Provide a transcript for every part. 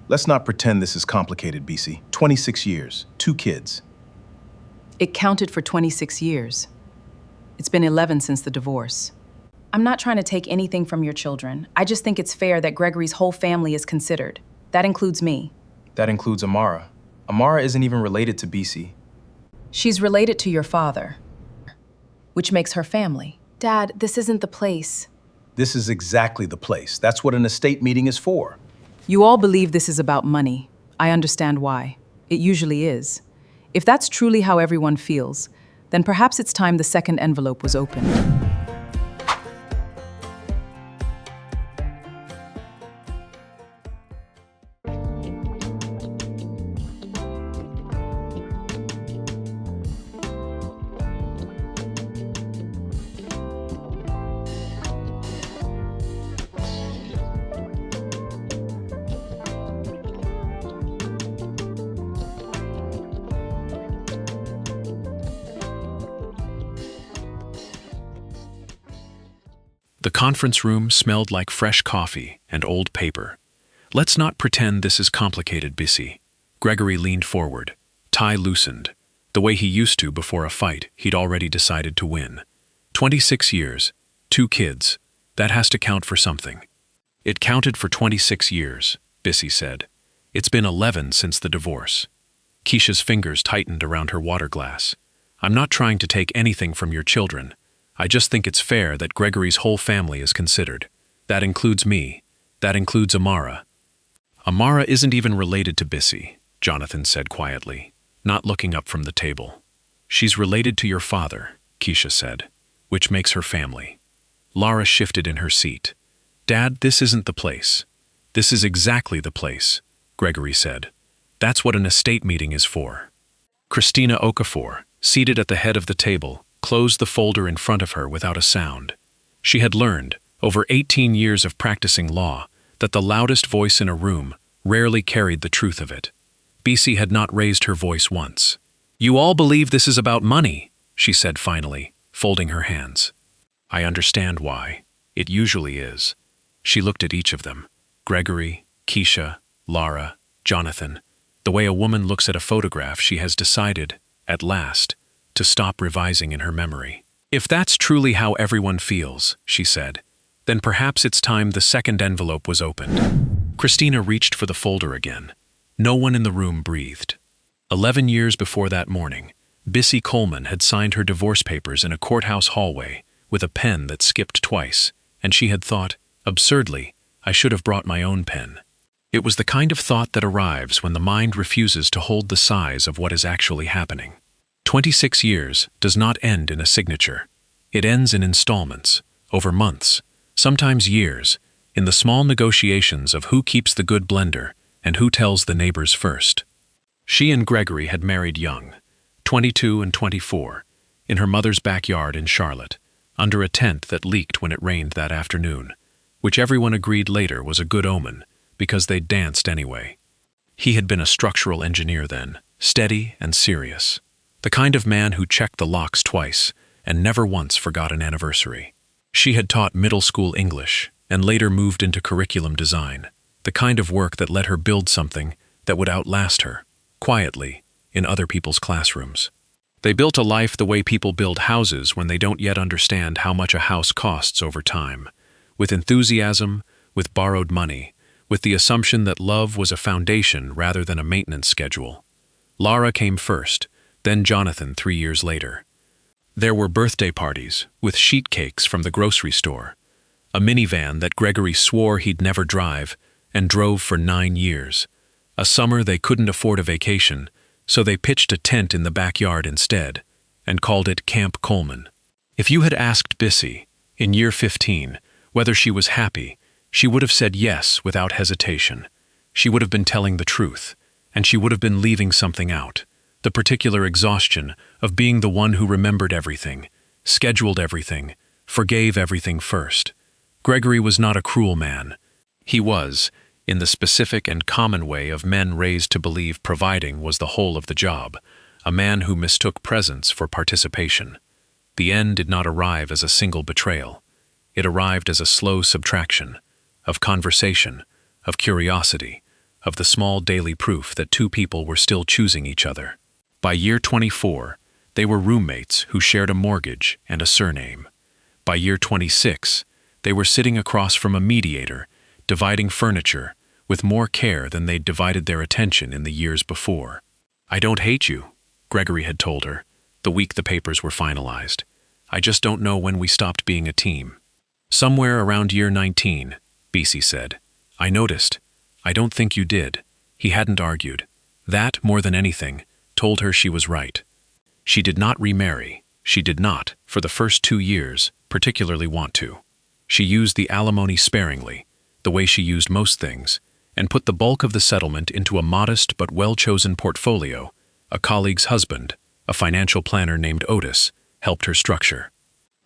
Let's not pretend this is complicated, BC. 26 years, 2 kids. It counted for 26 years. It's been 11 since the divorce. I'm not trying to take anything from your children. I just think it's fair that Gregory's whole family is considered. That includes me. That includes Amara. Amara isn't even related to BC. She's related to your father, which makes her family. Dad, this isn't the place. This is exactly the place. That's what an estate meeting is for. You all believe this is about money. I understand why. It usually is. If that's truly how everyone feels, then perhaps it's time the second envelope was opened. The conference room smelled like fresh coffee and old paper. Let's not pretend this is complicated, Bissy. Gregory leaned forward, tie loosened. The way he used to before a fight he'd already decided to win. 26 years, 2 kids. That has to count for something. It counted for 26 years, Bissy said. It's been 11 since the divorce. Keisha's fingers tightened around her water glass. I'm not trying to take anything from your children. I just think it's fair that Gregory's whole family is considered. That includes me. That includes Amara. Amara isn't even related to Bissy, Jonathan said quietly, not looking up from the table. She's related to your father, Keisha said, which makes her family. Lara shifted in her seat. Dad, this isn't the place. This is exactly the place, Gregory said. That's what an estate meeting is for. Christina Okafor, seated at the head of the table, closed the folder in front of her without a sound. She had learned, over 18 years of practicing law, that the loudest voice in a room rarely carried the truth of it. BC had not raised her voice once. You all believe this is about money, she said finally, folding her hands. I understand why. It usually is. She looked at each of them. Gregory, Keisha, Lara, Jonathan. The way a woman looks at a photograph she has decided, at last, to stop revising in her memory. If that's truly how everyone feels, she said, then perhaps it's time the second envelope was opened. Christina reached for the folder again. No one in the room breathed. 11 years before that morning, Bissy Coleman had signed her divorce papers in a courthouse hallway with a pen that skipped twice, and she had thought, absurdly, I should have brought my own pen. It was the kind of thought that arrives when the mind refuses to hold the size of what is actually happening. 26 years does not end in a signature. It ends in installments, over months, sometimes years, in the small negotiations of who keeps the good blender and who tells the neighbors first. She and Gregory had married young, 22 and 24, in her mother's backyard in Charlotte, under a tent that leaked when it rained that afternoon, which everyone agreed later was a good omen because they'd danced anyway. He had been a structural engineer then, steady and serious. The kind of man who checked the locks twice and never once forgot an anniversary. She had taught middle school English and later moved into curriculum design, the kind of work that let her build something that would outlast her, quietly, in other people's classrooms. They built a life the way people build houses when they don't yet understand how much a house costs over time, with enthusiasm, with borrowed money, with the assumption that love was a foundation rather than a maintenance schedule. Lara came first, then Jonathan 3 years later. There were birthday parties, with sheet cakes from the grocery store, a minivan that Gregory swore he'd never drive, and drove for 9 years. A summer they couldn't afford a vacation, so they pitched a tent in the backyard instead, and called it Camp Coleman. If you had asked Bissy, in year 15, whether she was happy, she would have said yes without hesitation. She would have been telling the truth, and she would have been leaving something out. The particular exhaustion of being the one who remembered everything, scheduled everything, forgave everything first. Gregory was not a cruel man. He was, in the specific and common way of men raised to believe providing was the whole of the job, a man who mistook presence for participation. The end did not arrive as a single betrayal. It arrived as a slow subtraction, of conversation, of curiosity, of the small daily proof that two people were still choosing each other. By year 24, they were roommates who shared a mortgage and a surname. By year 26, they were sitting across from a mediator, dividing furniture with more care than they'd divided their attention in the years before. "I don't hate you," Gregory had told her, the week the papers were finalized. "I just don't know when we stopped being a team." "Somewhere around year 19, Bisi said. "I noticed. I don't think you did." He hadn't argued. That, more than anything, told her she was right. She did not remarry. She did not, for the first 2 years, particularly want to. She used the alimony sparingly, the way she used most things, and put the bulk of the settlement into a modest but well-chosen portfolio. A colleague's husband, a financial planner named Otis, helped her structure.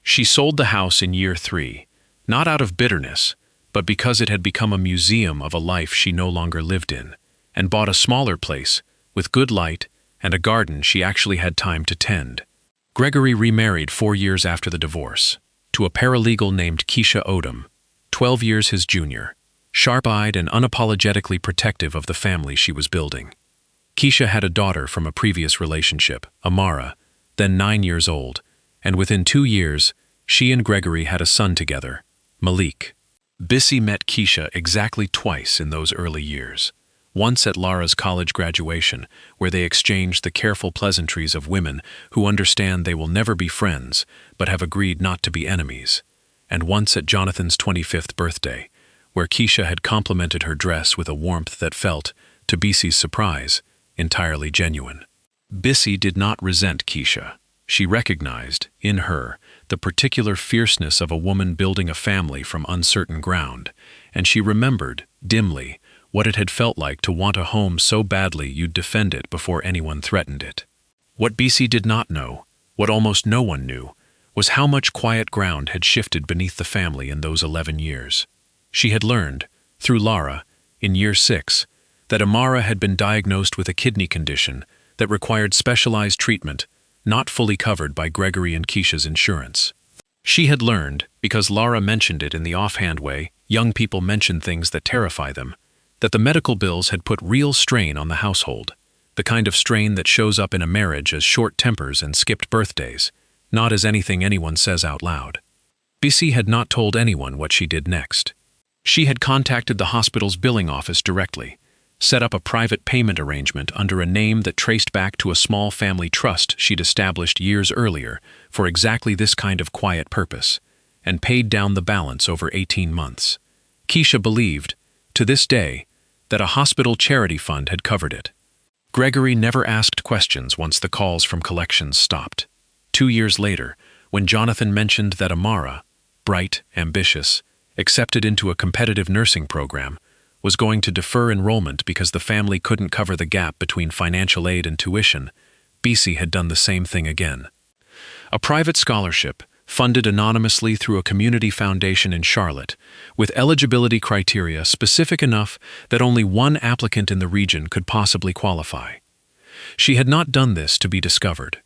She sold the house in year 3, not out of bitterness, but because it had become a museum of a life she no longer lived in, and bought a smaller place, with good light and a garden she actually had time to tend. Gregory remarried 4 years after the divorce, to a paralegal named Keisha Odom, 12 years his junior, sharp-eyed and unapologetically protective of the family she was building. Keisha had a daughter from a previous relationship, Amara, then 9 years old, and within 2 years, she and Gregory had a son together, Malik. Bisi met Keisha exactly twice in those early years. Once at Lara's college graduation, where they exchanged the careful pleasantries of women who understand they will never be friends, but have agreed not to be enemies. And once at Jonathan's 25th birthday, where Keisha had complimented her dress with a warmth that felt, to Bisi's surprise, entirely genuine. Bisi did not resent Keisha. She recognized, in her, the particular fierceness of a woman building a family from uncertain ground, and she remembered, dimly, what it had felt like to want a home so badly you'd defend it before anyone threatened it. What Bisi did not know, what almost no one knew, was how much quiet ground had shifted beneath the family in those 11 years. She had learned, through Lara, in year 6, that Amara had been diagnosed with a kidney condition that required specialized treatment, not fully covered by Gregory and Keisha's insurance. She had learned, because Lara mentioned it in the offhand way young people mention things that terrify them, that the medical bills had put real strain on the household, the kind of strain that shows up in a marriage as short tempers and skipped birthdays, not as anything anyone says out loud. Bisi had not told anyone what she did next. She had contacted the hospital's billing office directly, set up a private payment arrangement under a name that traced back to a small family trust she'd established years earlier for exactly this kind of quiet purpose, and paid down the balance over 18 months. Keisha believed, to this day, that a hospital charity fund had covered it. Gregory never asked questions once the calls from collections stopped. 2 years later, when Jonathan mentioned that Amara, bright, ambitious, accepted into a competitive nursing program, was going to defer enrollment because the family couldn't cover the gap between financial aid and tuition, Bisi had done the same thing again. A private scholarship, funded anonymously through a community foundation in Charlotte, with eligibility criteria specific enough that only one applicant in the region could possibly qualify. She had not done this to be discovered.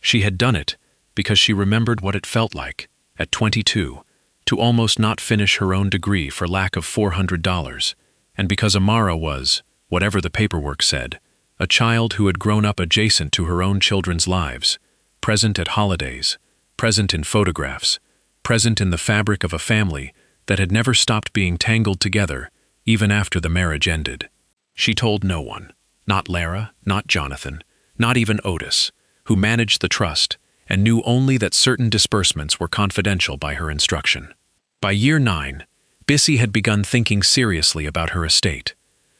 She had done it because she remembered what it felt like, at 22, to almost not finish her own degree for lack of $400, and because Amara was, whatever the paperwork said, a child who had grown up adjacent to her own children's lives, present at holidays, present in photographs, present in the fabric of a family that had never stopped being tangled together, even after the marriage ended. She told no one, not Lara, not Jonathan, not even Otis, who managed the trust and knew only that certain disbursements were confidential by her instruction. By year 9, Bisi had begun thinking seriously about her estate,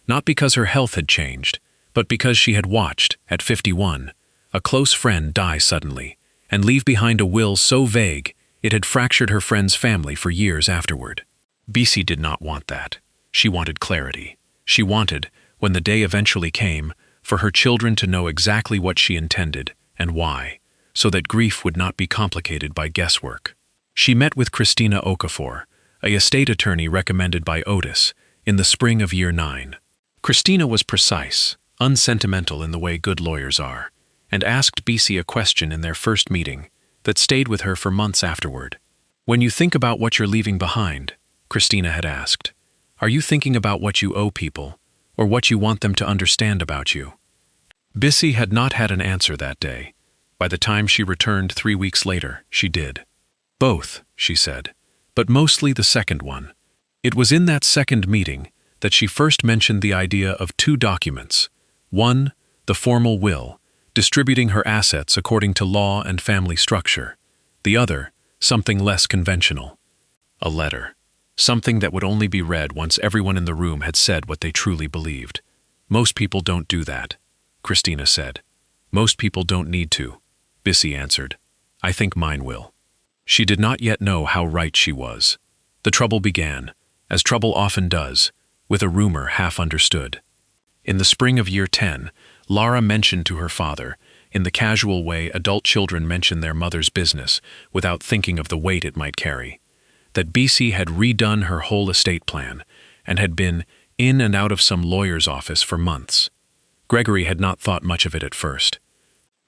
not because her health had changed, but because she had watched, at 51, a close friend die suddenly, and leave behind a will so vague it had fractured her friend's family for years afterward. Bisi did not want that. She wanted clarity. She wanted, when the day eventually came, for her children to know exactly what she intended and why, so that grief would not be complicated by guesswork. She met with Christina Okafor, a estate attorney recommended by Otis, in the spring of year 9. Christina was precise, unsentimental in the way good lawyers are, and asked Bisi a question in their first meeting that stayed with her for months afterward. "When you think about what you're leaving behind," Christina had asked, "are you thinking about what you owe people, or what you want them to understand about you? Bissy had not had an answer that day. By the time she returned 3 weeks later, she did. Both, she said, but mostly the second one. It was in that second meeting that she first mentioned the idea of 2 documents. One, the formal will, distributing her assets according to law and family structure. The other, something less conventional. A letter. Something that would only be read once everyone in the room had said what they truly believed. Most people don't do that, Christina said. Most people don't need to, Bissy answered. I think mine will. She did not yet know how right she was. The trouble began, as trouble often does, with a rumor half understood. In the spring of year 10, Lara mentioned to her father, in the casual way adult children mention their mother's business without thinking of the weight it might carry, that Bissy had redone her whole estate plan and had been in and out of some lawyer's office for months. Gregory had not thought much of it at first.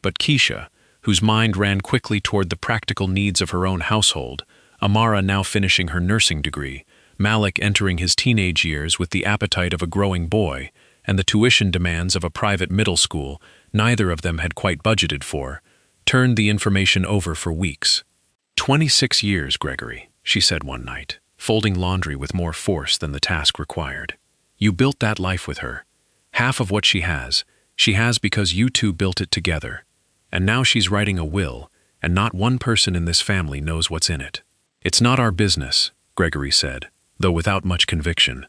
But Keisha, whose mind ran quickly toward the practical needs of her own household, Amara now finishing her nursing degree, Malik entering his teenage years with the appetite of a growing boy, and the tuition demands of a private middle school neither of them had quite budgeted for, turned the information over for weeks. 26 years, Gregory, she said one night, folding laundry with more force than the task required. You built that life with her. Half of what she has because you two built it together. And now she's writing a will, and not one person in this family knows what's in it. It's not our business, Gregory said, though without much conviction.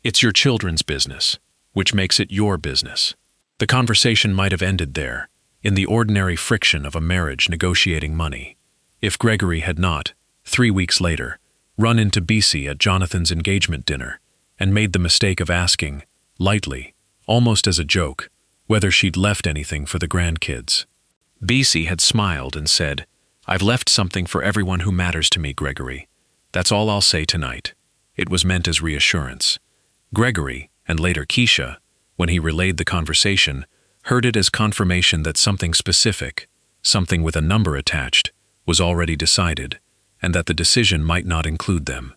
It's your children's business, which makes it your business. The conversation might have ended there, in the ordinary friction of a marriage negotiating money, if Gregory had not, 3 weeks later, run into Bissy at Jonathan's engagement dinner and made the mistake of asking, lightly, almost as a joke, whether she'd left anything for the grandkids. Bissy had smiled and said, I've left something for everyone who matters to me, Gregory. That's all I'll say tonight. It was meant as reassurance. Gregory, and later Keisha, when he relayed the conversation, heard it as confirmation that something specific, something with a number attached, was already decided, and that the decision might not include them.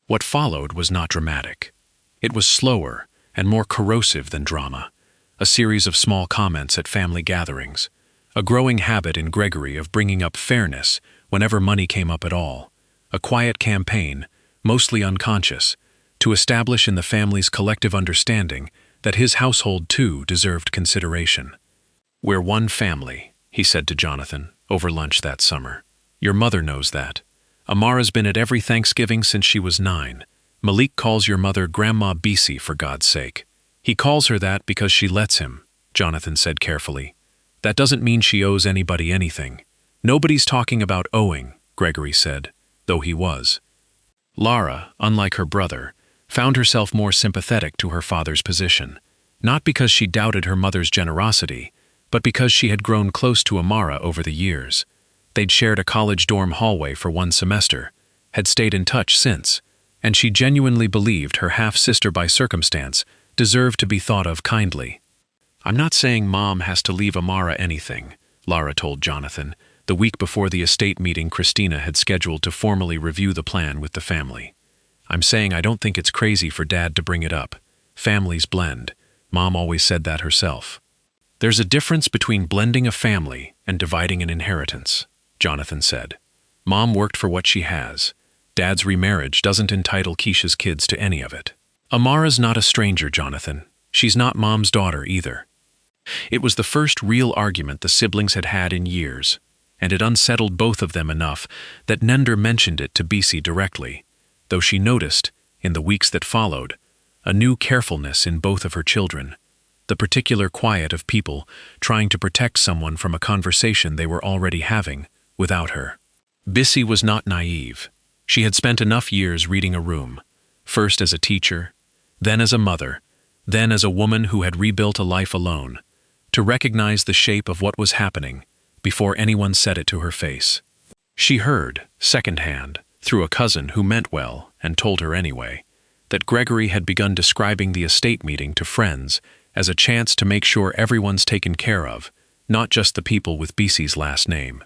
What followed was not dramatic. It was slower and more corrosive than drama, a series of small comments at family gatherings, a growing habit in Gregory of bringing up fairness whenever money came up at all, a quiet campaign, mostly unconscious, to establish in the family's collective understanding that his household too deserved consideration. We're one family, he said to Jonathan over lunch that summer. Your mother knows that. Amara's been at every Thanksgiving since she was 9. Malik calls your mother Grandma Bissy, for God's sake. He calls her that because she lets him, Jonathan said carefully. That doesn't mean she owes anybody anything. Nobody's talking about owing, Gregory said, though he was. Lara, unlike her brother, found herself more sympathetic to her father's position, not because she doubted her mother's generosity, but because she had grown close to Amara over the years. They'd shared a college dorm hallway for 1 semester, had stayed in touch since, and she genuinely believed her half-sister by circumstance deserved to be thought of kindly. I'm not saying Mom has to leave Amara anything, Lara told Jonathan, the week before the estate meeting Christina had scheduled to formally review the plan with the family. I'm saying I don't think it's crazy for Dad to bring it up. Families blend. Mom always said that herself. There's a difference between blending a family and dividing an inheritance, Jonathan said. Mom worked for what she has. Dad's remarriage doesn't entitle Keisha's kids to any of it. Amara's not a stranger, Jonathan. She's not Mom's daughter either. It was the first real argument the siblings had had in years, and it unsettled both of them enough that Nender mentioned it to Bissy directly, though she noticed, in the weeks that followed, a new carefulness in both of her children, the particular quiet of people trying to protect someone from a conversation they were already having without her. Bissy was not naive. She had spent enough years reading a room, first as a teacher, then as a mother, then as a woman who had rebuilt a life alone, to recognize the shape of what was happening before anyone said it to her face. She heard, secondhand, through a cousin who meant well and told her anyway, that Gregory had begun describing the estate meeting to friends as a chance to make sure everyone's taken care of, not just the people with Bissy's last name.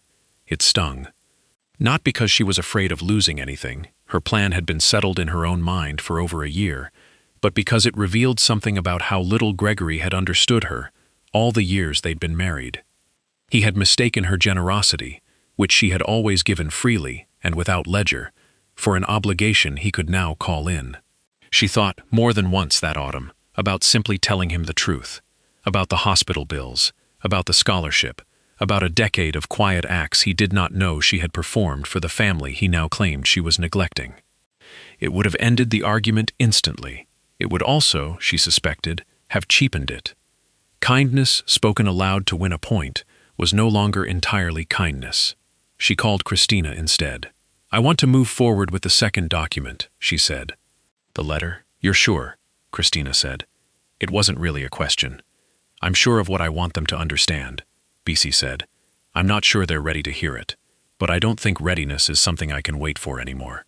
It stung. Not because she was afraid of losing anything, her plan had been settled in her own mind for over a year, but because it revealed something about how little Gregory had understood her all the years they'd been married. He had mistaken her generosity, which she had always given freely and without ledger, for an obligation he could now call in. She thought more than once that autumn about simply telling him the truth, about the hospital bills, about the scholarship, about a decade of quiet acts he did not know she had performed for the family he now claimed she was neglecting. It would have ended the argument instantly. It would also, she suspected, have cheapened it. Kindness spoken aloud to win a point was no longer entirely kindness. She called Christina instead. "I want to move forward with the second document," she said. "The letter? You're sure?" Christina said. "It wasn't really a question. I'm sure of what I want them to understand," BC said. "I'm not sure they're ready to hear it, but I don't think readiness is something I can wait for anymore."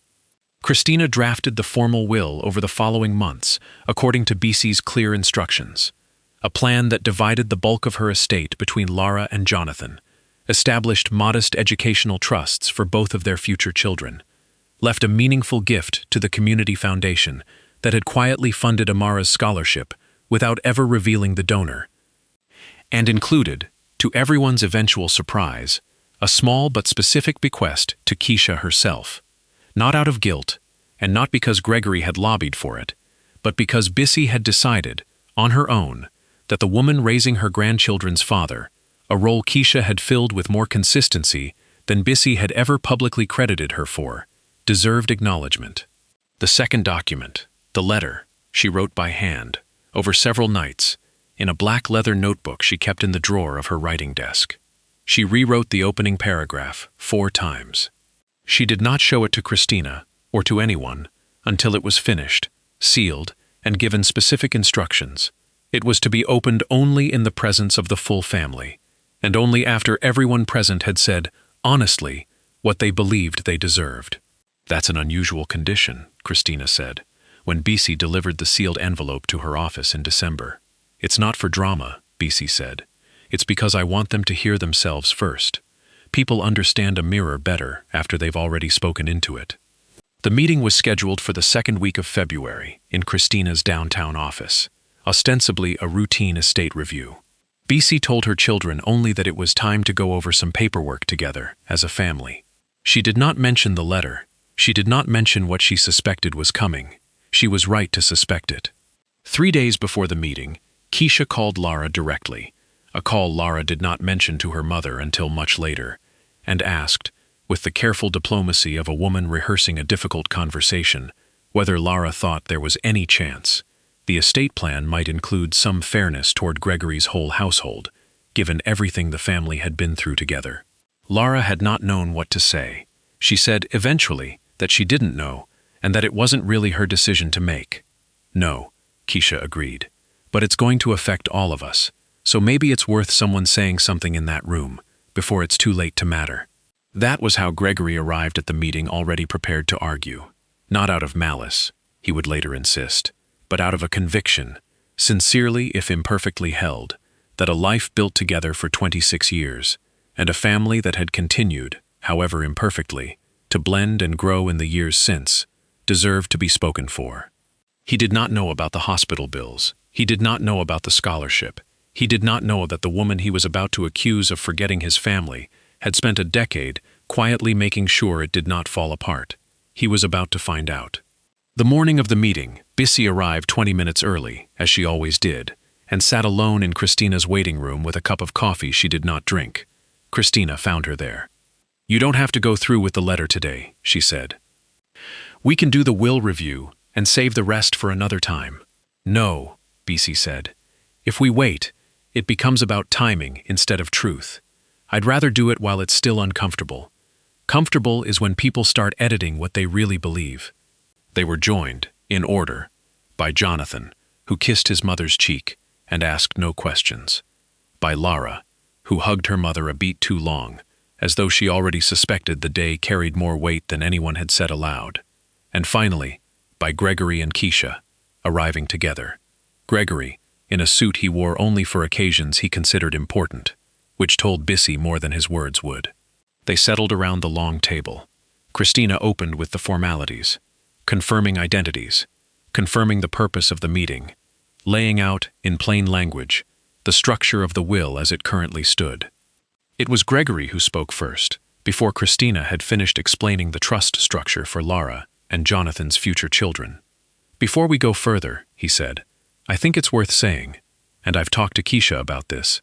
Christina drafted the formal will over the following months, according to BC's clear instructions. A plan that divided the bulk of her estate between Lara and Jonathan, established modest educational trusts for both of their future children, left a meaningful gift to the community foundation that had quietly funded Amara's scholarship without ever revealing the donor, and included, to everyone's eventual surprise, a small but specific bequest to Keisha herself, not out of guilt, and not because Gregory had lobbied for it, but because Bissy had decided, on her own, that the woman raising her grandchildren's father, a role Keisha had filled with more consistency than Bissy had ever publicly credited her for, deserved acknowledgement. The second document, the letter, she wrote by hand, over several nights, in a black leather notebook she kept in the drawer of her writing desk. She rewrote the opening paragraph 4 times. She did not show it to Christina, or to anyone, until it was finished, sealed, and given specific instructions. It was to be opened only in the presence of the full family, and only after everyone present had said, honestly, what they believed they deserved. "That's an unusual condition," Christina said, when BC delivered the sealed envelope to her office in December. "It's not for drama," BC said. "It's because I want them to hear themselves first. People understand a mirror better after they've already spoken into it." The meeting was scheduled for the second week of February in Christina's downtown office, ostensibly a routine estate review. BC told her children only that it was time to go over some paperwork together as a family. She did not mention the letter. She did not mention what she suspected was coming. She was right to suspect it. 3 days before the meeting, Keisha called Lara directly, a call Lara did not mention to her mother until much later, and asked, with the careful diplomacy of a woman rehearsing a difficult conversation, whether Lara thought there was any chance the estate plan might include some fairness toward Gregory's whole household, given everything the family had been through together. Lara had not known what to say. She said, eventually, that she didn't know, and that it wasn't really her decision to make. "No," Keisha agreed, "but it's going to affect all of us, so maybe it's worth someone saying something in that room, before it's too late to matter." That was how Gregory arrived at the meeting already prepared to argue. Not out of malice, he would later insist, but out of a conviction, sincerely if imperfectly held, that a life built together for 26 years, and a family that had continued, however imperfectly, to blend and grow in the years since, deserved to be spoken for. He did not know about the hospital bills. He did not know about the scholarship. He did not know that the woman he was about to accuse of forgetting his family had spent a decade quietly making sure it did not fall apart. He was about to find out. The morning of the meeting, Bissy arrived 20 minutes early, as she always did, and sat alone in Christina's waiting room with a cup of coffee she did not drink. Christina found her there. "You don't have to go through with the letter today," she said. "We can do the will review and save the rest for another time." "No," BC said. "If we wait, it becomes about timing instead of truth. I'd rather do it while it's still uncomfortable. Comfortable is when people start editing what they really believe." They were joined, in order, by Jonathan, who kissed his mother's cheek and asked no questions, by Lara, who hugged her mother a beat too long, as though she already suspected the day carried more weight than anyone had said aloud, and finally, by Gregory and Keisha, arriving together. Gregory, in a suit he wore only for occasions he considered important, which told Bissy more than his words would. They settled around the long table. Christina opened with the formalities, confirming identities, confirming the purpose of the meeting, laying out, in plain language, the structure of the will as it currently stood. It was Gregory who spoke first, before Christina had finished explaining the trust structure for Lara and Jonathan's future children. "Before we go further," he said, "I think it's worth saying, and I've talked to Keisha about this,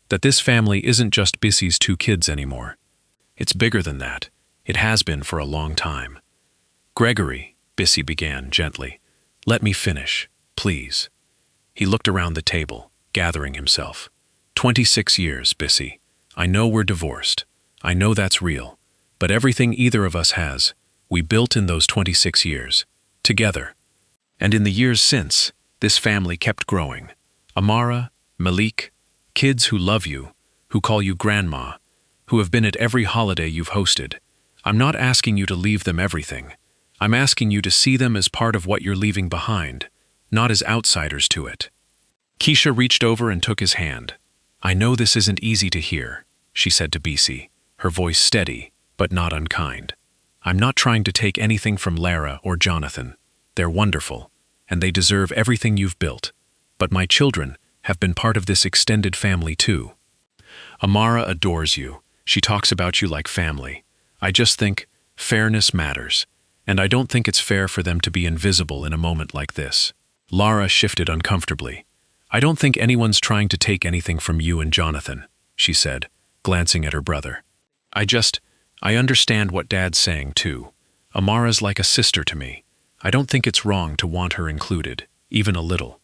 that this family isn't just Bissy's 2 kids anymore. It's bigger than that. It has been for a long time." "Gregory," Bissy began gently, "let me finish, please." He looked around the table, gathering himself. 26 years, Bissy. I know we're divorced. I know that's real. But everything either of us has, we built in those 26 years. Together. And in the years since, this family kept growing. Amara, Malik, kids who love you, who call you grandma, who have been at every holiday you've hosted. I'm not asking you to leave them everything. I'm asking you to see them as part of what you're leaving behind, not as outsiders to it. Keisha reached over and took his hand. "I know this isn't easy to hear," she said to Bisi, her voice steady, but not unkind. "I'm not trying to take anything from Lara or Jonathan. They're wonderful, and they deserve everything you've built. But my children have been part of this extended family too. Amara adores you. She talks about you like family. I just think fairness matters, and I don't think it's fair for them to be invisible in a moment like this." Lara shifted uncomfortably. "I don't think anyone's trying to take anything from you and Jonathan," she said, glancing at her brother. I understand what Dad's saying too. Amara's like a sister to me. I don't think it's wrong to want her included, even a little."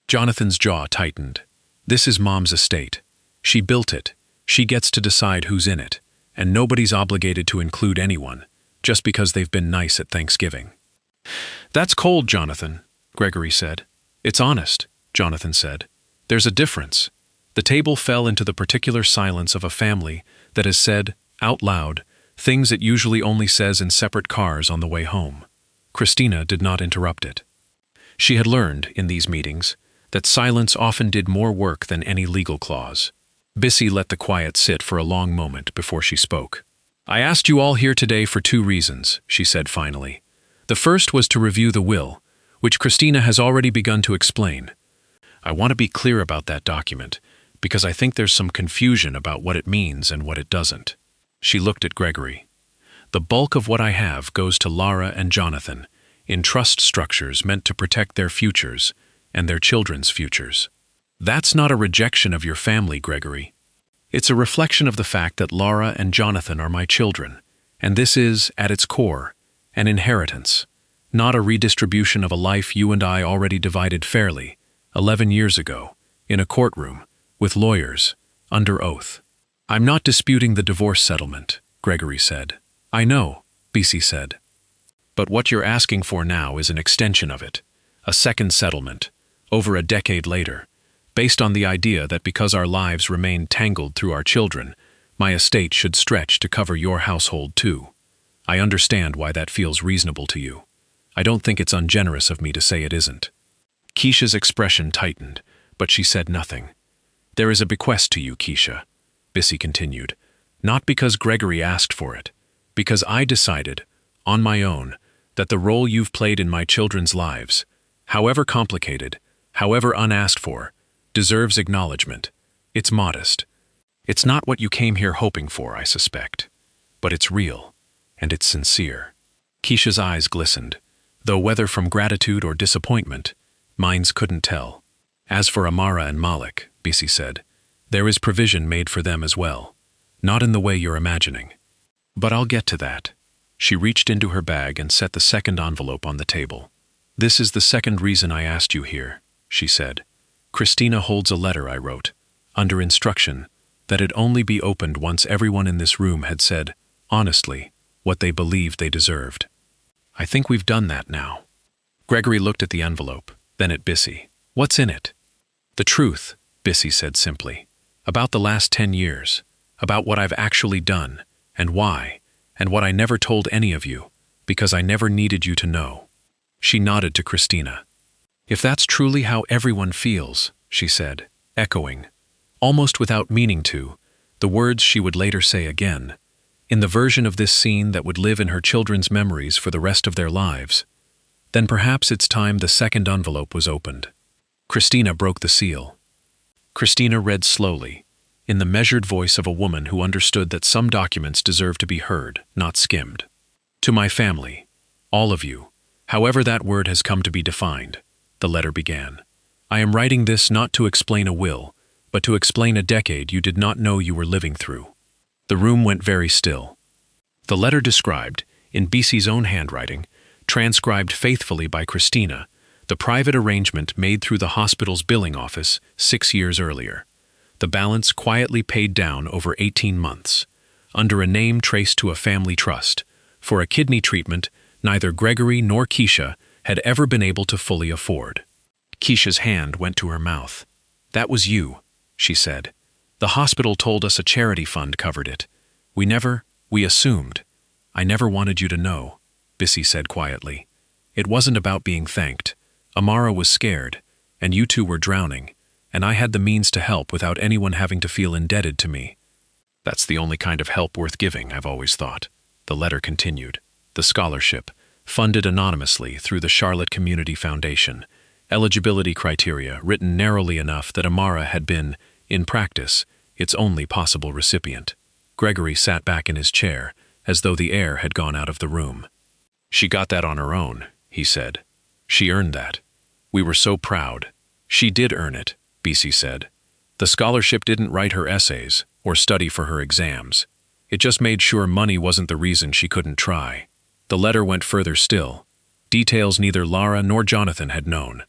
Jonathan's jaw tightened. "This is Mom's estate. She built it. She gets to decide who's in it, and nobody's obligated to include anyone, just because they've been nice at Thanksgiving." "That's cold, Jonathan," Gregory said. "It's honest," Jonathan said. "There's a difference." The table fell into the particular silence of a family that has said, out loud, things it usually only says in separate cars on the way home. Christina did not interrupt it. She had learned, in these meetings, that silence often did more work than any legal clause. Bissy let the quiet sit for a long moment before she spoke. "I asked you all here today for 2 reasons," she said finally. "The first was to review the will, which Christina has already begun to explain. I want to be clear about that document, because I think there's some confusion about what it means and what it doesn't." She looked at Gregory. "The bulk of what I have goes to Lara and Jonathan, in trust structures meant to protect their futures and their children's futures. That's not a rejection of your family, Gregory. It's a reflection of the fact that Lara and Jonathan are my children, and this is, at its core, an inheritance, not a redistribution of a life you and I already divided fairly, 11 years ago, in a courtroom, with lawyers, under oath." "I'm not disputing the divorce settlement," Gregory said. "I know," Bisi said. "But what you're asking for now is an extension of it, a second settlement, over a decade later, based on the idea that because our lives remain tangled through our children, my estate should stretch to cover your household too. I understand why that feels reasonable to you. I don't think it's ungenerous of me to say it isn't." Keisha's expression tightened, but she said nothing. "There is a bequest to you, Keisha," Bissy continued, "not because Gregory asked for it, because I decided, on my own, that the role you've played in my children's lives, however complicated, however unasked for, deserves acknowledgement. It's modest. It's not what you came here hoping for, I suspect. But it's real, and it's sincere." Keisha's eyes glistened, though whether from gratitude or disappointment, mine's couldn't tell. "As for Amara and Malik," Bisi said, "there is provision made for them as well, not in the way you're imagining. But I'll get to that." She reached into her bag and set the second envelope on the table. "This is the second reason I asked you here," she said. "Christina holds a letter I wrote, under instruction, that it only be opened once everyone in this room had said, honestly, what they believed they deserved. I think we've done that now." Gregory looked at the envelope, then at Bissy. "What's in it?" "The truth," Bissy said simply, "about the last 10 years, about what I've actually done, and why, and what I never told any of you, because I never needed you to know." She nodded to Christina. "If that's truly how everyone feels," she said, echoing, almost without meaning to, the words she would later say again, in the version of this scene that would live in her children's memories for the rest of their lives, Then perhaps it's time the second envelope was opened. Christina broke the seal. Christina read slowly, in the measured voice of a woman who understood that some documents deserve to be heard, not skimmed. To my family, all of you, however that word has come to be defined, the letter began. I am writing this not to explain a will, but to explain a decade you did not know you were living through. The room went very still. The letter described, in BC's own handwriting, transcribed faithfully by Christina, the private arrangement made through the hospital's billing office 6 years earlier. The balance quietly paid down over 18 months, under a name traced to a family trust, for a kidney treatment neither Gregory nor Keisha had ever been able to fully afford. Keisha's hand went to her mouth. "That was you," she said. "The hospital told us a charity fund covered it. We assumed. I never wanted you to know," Bissy said quietly. "It wasn't about being thanked. Amara was scared, and you two were drowning, and I had the means to help without anyone having to feel indebted to me. That's the only kind of help worth giving, I've always thought." The letter continued. The scholarship, funded anonymously through the Charlotte Community Foundation, eligibility criteria written narrowly enough that Amara had been, in practice, its only possible recipient. Gregory sat back in his chair, as though the air had gone out of the room. "She got that on her own," he said. "She earned that. We were so proud. She did earn it," BC said. "The scholarship didn't write her essays or study for her exams. It just made sure money wasn't the reason she couldn't try." The letter went further still, details neither Lara nor Jonathan had known.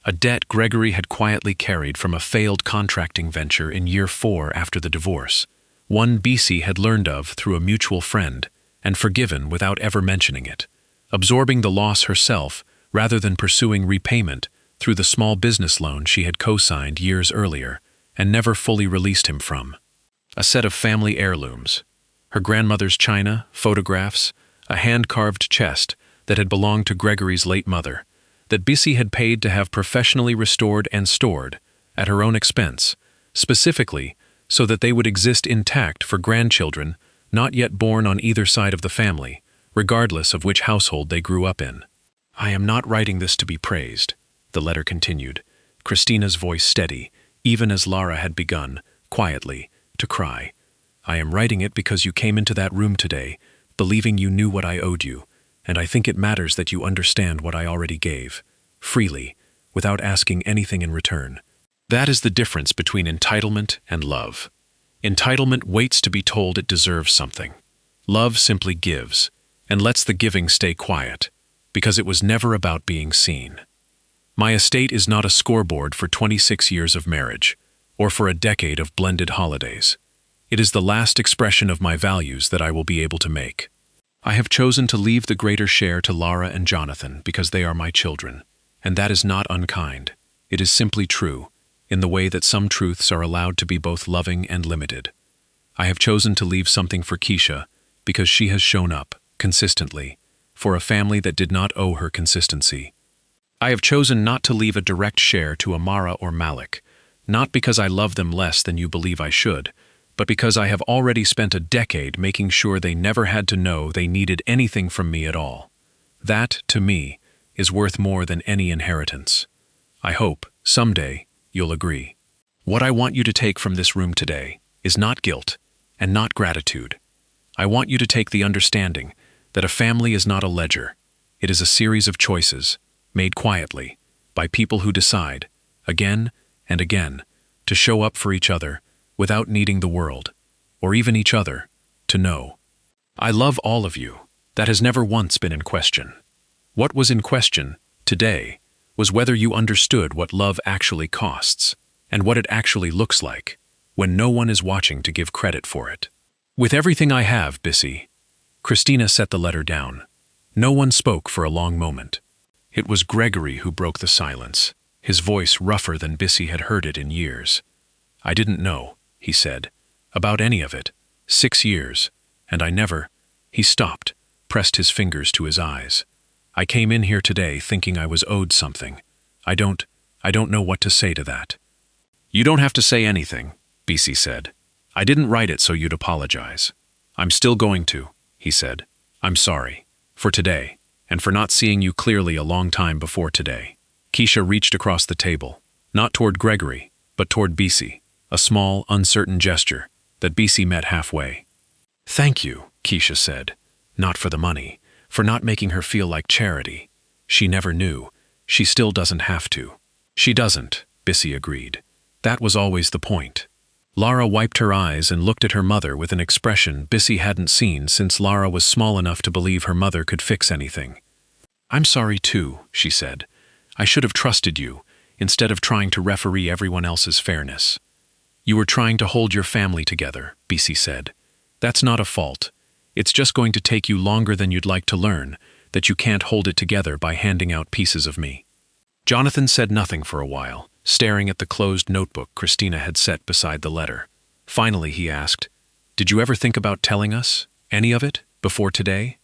A debt Gregory had quietly carried from a failed contracting venture in year 4 after the divorce, one BC had learned of through a mutual friend and forgiven without ever mentioning it, absorbing the loss herself rather than pursuing repayment through the small business loan she had co-signed years earlier and never fully released him from. A set of family heirlooms, her grandmother's china, photographs, a hand-carved chest that had belonged to Gregory's late mother, that Bissy had paid to have professionally restored and stored, at her own expense, specifically so that they would exist intact for grandchildren not yet born on either side of the family, regardless of which household they grew up in. "I am not writing this to be praised," the letter continued, Christina's voice steady, even as Lara had begun, quietly, to cry. "I am writing it because you came into that room today, believing you knew what I owed you, and I think it matters that you understand what I already gave, freely, without asking anything in return. That is the difference between entitlement and love. Entitlement waits to be told it deserves something. Love simply gives, and lets the giving stay quiet, because it was never about being seen. My estate is not a scoreboard for 26 years of marriage, or for a decade of blended holidays. It is the last expression of my values that I will be able to make. I have chosen to leave the greater share to Lara and Jonathan because they are my children, and that is not unkind. It is simply true, in the way that some truths are allowed to be both loving and limited. I have chosen to leave something for Keisha because she has shown up, consistently, for a family that did not owe her consistency. I have chosen not to leave a direct share to Amara or Malik, not because I love them less than you believe I should, but because I have already spent a decade making sure they never had to know they needed anything from me at all. That, to me, is worth more than any inheritance. I hope, someday, you'll agree. What I want you to take from this room today is not guilt and not gratitude. I want you to take the understanding that a family is not a ledger. It is a series of choices, made quietly, by people who decide, again and again, to show up for each other without needing the world, or even each other, to know. I love all of you. That has never once been in question. What was in question, today, was whether you understood what love actually costs, and what it actually looks like, when no one is watching to give credit for it. With everything I have, Bissy. Christina set the letter down. No one spoke for a long moment. It was Gregory who broke the silence, his voice rougher than Bissy had heard it in years. "I didn't know," he said, "about any of it. 6 years, and I never—" He stopped, pressed his fingers to his eyes. "I came in here today thinking I was owed something. I don't know what to say to that." "You don't have to say anything," BC said. "I didn't write it so you'd apologize. I'm still going to," he said. "I'm sorry. For today, and for not seeing you clearly a long time before today." Keisha reached across the table, not toward Gregory, but toward Bisi, a small, uncertain gesture that Bisi met halfway. "Thank you," Keisha said, "not for the money, for not making her feel like charity. She never knew. She still doesn't have to." "She doesn't," Bisi agreed. "That was always the point." Lara wiped her eyes and looked at her mother with an expression Bisi hadn't seen since Lara was small enough to believe her mother could fix anything. "I'm sorry too," she said. "I should have trusted you, instead of trying to referee everyone else's fairness." "You were trying to hold your family together," Bisi said. "That's not a fault. It's just going to take you longer than you'd like to learn that you can't hold it together by handing out pieces of me." Jonathan said nothing for a while, staring at the closed notebook Christina had set beside the letter. Finally he asked, "Did you ever think about telling us, any of it, before today?"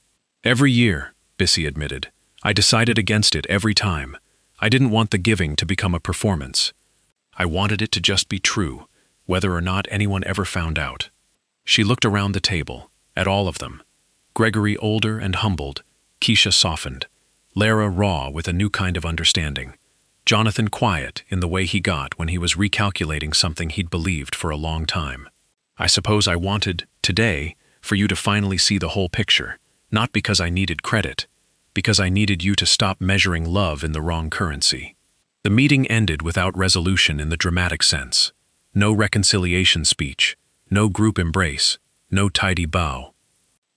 "Every year," Bisi admitted. "I decided against it every time. I didn't want the giving to become a performance. I wanted it to just be true, whether or not anyone ever found out." She looked around the table, at all of them. Gregory older and humbled, Keisha softened, Lara raw with a new kind of understanding, Jonathan quiet in the way he got when he was recalculating something he'd believed for a long time. "I suppose I wanted, today, for you to finally see the whole picture, not because I needed credit, because I needed you to stop measuring love in the wrong currency." The meeting ended without resolution in the dramatic sense. No reconciliation speech, no group embrace, no tidy bow.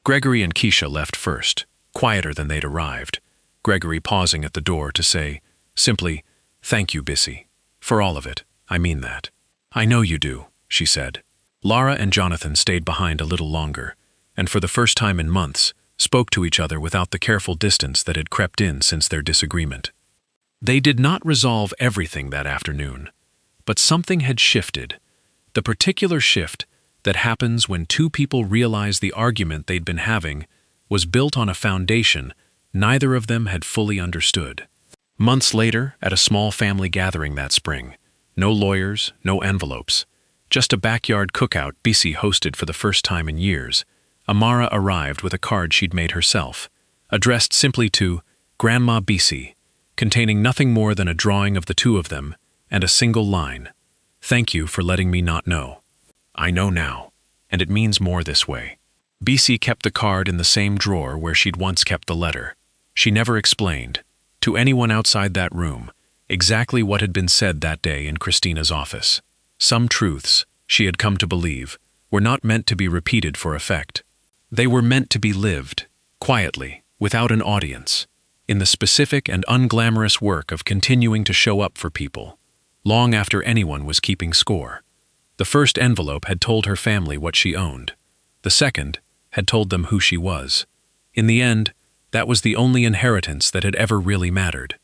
Gregory and Keisha left first, quieter than they'd arrived, Gregory pausing at the door to say, simply, "Thank you, Bisi. For all of it, I mean that." "I know you do," she said. Lara and Jonathan stayed behind a little longer, and for the first time in months, spoke to each other without the careful distance that had crept in since their disagreement. They did not resolve everything that afternoon, but something had shifted, the particular shift that happens when two people realize the argument they'd been having was built on a foundation neither of them had fully understood. Months later, at a small family gathering that spring, no lawyers, no envelopes, just a backyard cookout Bisi hosted for the first time in years, Amara arrived with a card she'd made herself, addressed simply to Grandma Bisi, containing nothing more than a drawing of the two of them and a single line, "Thank you for letting me not know. I know now, and it means more this way." Bisi kept the card in the same drawer where she'd once kept the letter. She never explained, to anyone outside that room, exactly what had been said that day in Christina's office. Some truths, she had come to believe, were not meant to be repeated for effect. They were meant to be lived, quietly, without an audience, in the specific and unglamorous work of continuing to show up for people, long after anyone was keeping score. The first envelope had told her family what she owned. The second had told them who she was. In the end, that was the only inheritance that had ever really mattered.